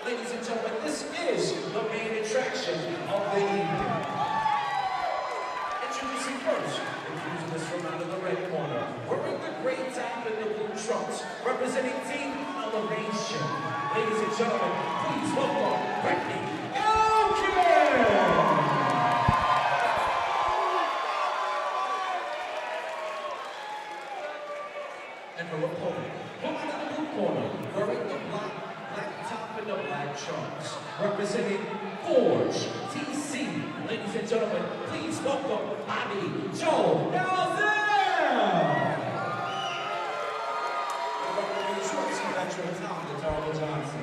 Ladies and gentlemen, this is the main attraction of the evening. Introducing first, the cruisers from out of the red corner, wearing the gray top and the blue trunks, representing Team Elevation. Ladies and gentlemen, please welcome Brittany Elkin! And her opponent, looking in the blue corner, wearing the black top and the black trunks, representing Forge TC. Ladies and gentlemen, please welcome Bobby Joe Dalziel! Dalziel Johnson.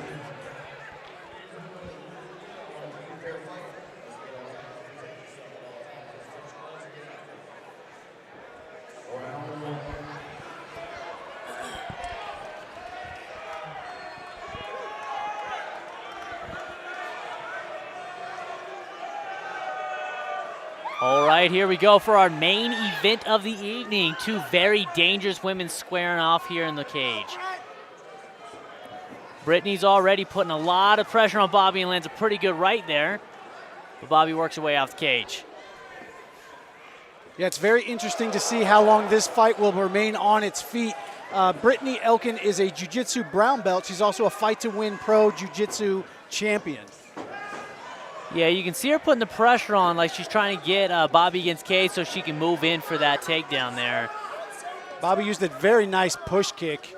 All right, here we go for our main event of the evening. Two very dangerous women squaring off here in the cage. Brittany's already putting a lot of pressure on Bobby and lands a pretty good right there. But Bobby works her way off the cage. Yeah, it's very interesting to see how long this fight will remain on its feet. Brittany Elkin is a jiu-jitsu brown belt. She's also a Fight to Win pro jiu-jitsu champion. Yeah, you can see her putting the pressure on like she's trying to get Bobby against cage so she can move in for that takedown there. Bobby used a very nice push kick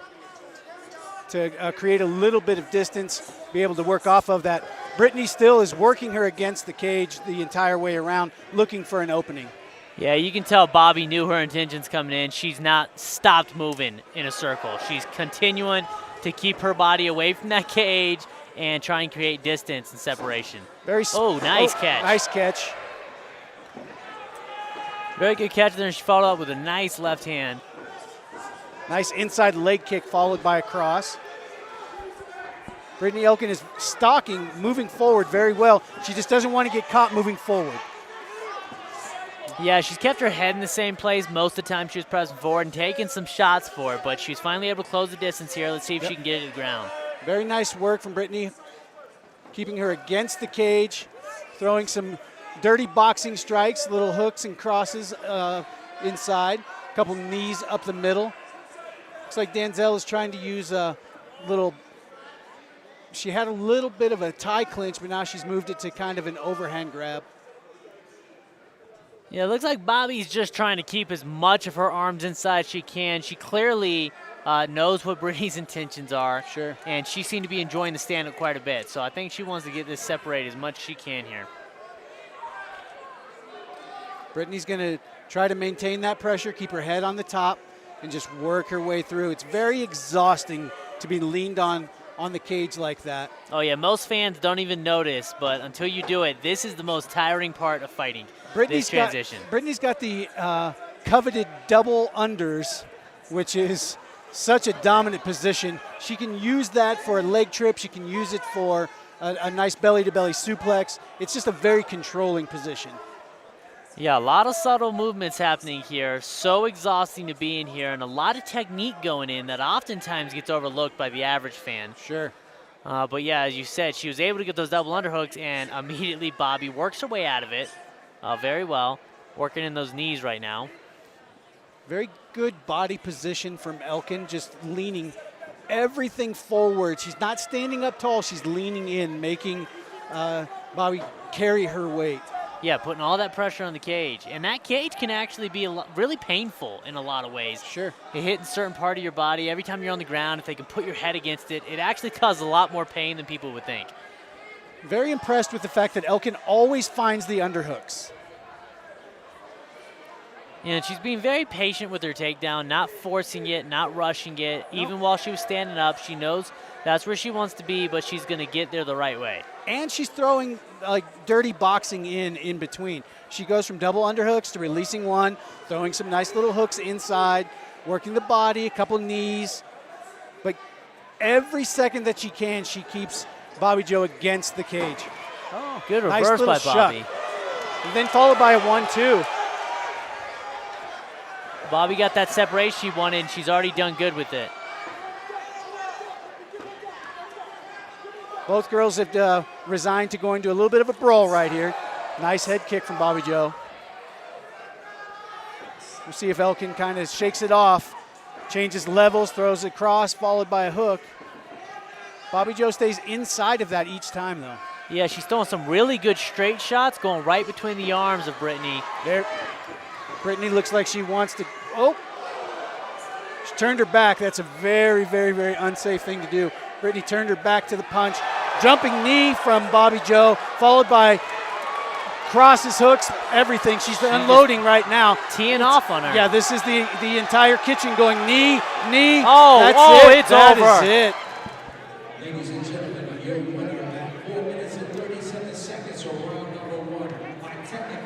to create a little bit of distance, be able to work off of that. Brittany still is working her against the cage the entire way around, looking for an opening. Yeah, you can tell Bobby knew her intentions coming in. She's not stopped moving in a circle. She's continuing to keep her body away from that cage and try and create distance and separation. Nice catch. Nice catch. Very good catch there. She followed up with a nice left hand. Nice inside leg kick followed by a cross. Brittany Elkin is stalking, moving forward very well. She just doesn't want to get caught moving forward. Yeah, she's kept her head in the same place most of the time she was pressing forward and taking some shots for it, but she's finally able to close the distance here. Let's see if she can get it to the ground. Very nice work from Brittany, keeping her against the cage, throwing some dirty boxing strikes, little hooks and crosses inside, a couple knees up the middle. Looks like Dalziel is trying to use a little, she had a little bit of a tie clinch, but now she's moved it to kind of an overhand grab. Yeah, it looks like Bobby's just trying to keep as much of her arms inside as she can. She clearly knows what Brittany's intentions are. Sure. And she seemed to be enjoying the stand-up quite a bit. So I think she wants to get this separated as much as she can here. Brittany's going to try to maintain that pressure, keep her head on the top, and just work her way through. It's very exhausting to be leaned on the cage like that. Oh, yeah, most fans don't even notice, but until you do it, this is the most tiring part of fighting, this transition. Brittany's got the coveted double unders, which is such a dominant position. She can use that for a leg trip. She can use it for a nice belly-to-belly suplex. It's just a very controlling position. Yeah, a lot of subtle movements happening here. So exhausting to be in here, and a lot of technique going in that oftentimes gets overlooked by the average fan. Sure. But yeah, as you said, she was able to get those double underhooks, and immediately Bobby works her way out of it very well, working in those knees right now. Very good body position from Elkin, just leaning everything forward. She's not standing up tall. She's leaning in, making Bobby carry her weight. Yeah, putting all that pressure on the cage. And that cage can actually be really painful in a lot of ways. Sure. It hits a certain part of your body. Every time you're on the ground, if they can put your head against it, it actually causes a lot more pain than people would think. Very impressed with the fact that Elkin always finds the underhooks. And she's being very patient with her takedown, not forcing it, not rushing it. Even while she was standing up, she knows that's where she wants to be, but she's going to get there the right way. And she's throwing like dirty boxing in between. She goes from double underhooks to releasing one, throwing some nice little hooks inside, working the body, a couple knees. But every second that she can, she keeps Bobby Joe against the cage. Oh, good reverse by Bobby. And then followed by a 1-2. Bobby got that separation she wanted, and she's already done good with it. Both girls have resigned to going to a little bit of a brawl right here. Nice head kick from Bobby Joe. We'll see if Elkin kind of shakes it off, changes levels, throws it across, followed by a hook. Bobby Joe stays inside of that each time, though. Yeah, she's throwing some really good straight shots, going right between the arms of Brittany. There, Brittany looks like she wants to, oh. She turned her back. That's a very, very, very unsafe thing to do. Brittany turned her back to the punch. Jumping knee from Bobby Joe, followed by crosses, hooks, everything. She's unloading right now. Teeing off on her. Yeah, this is the entire kitchen going knee, knee. Oh, that's it. It's that over. That is it. Ladies and gentlemen, your winner at 4 minutes and 37 seconds, or round number 1 by technical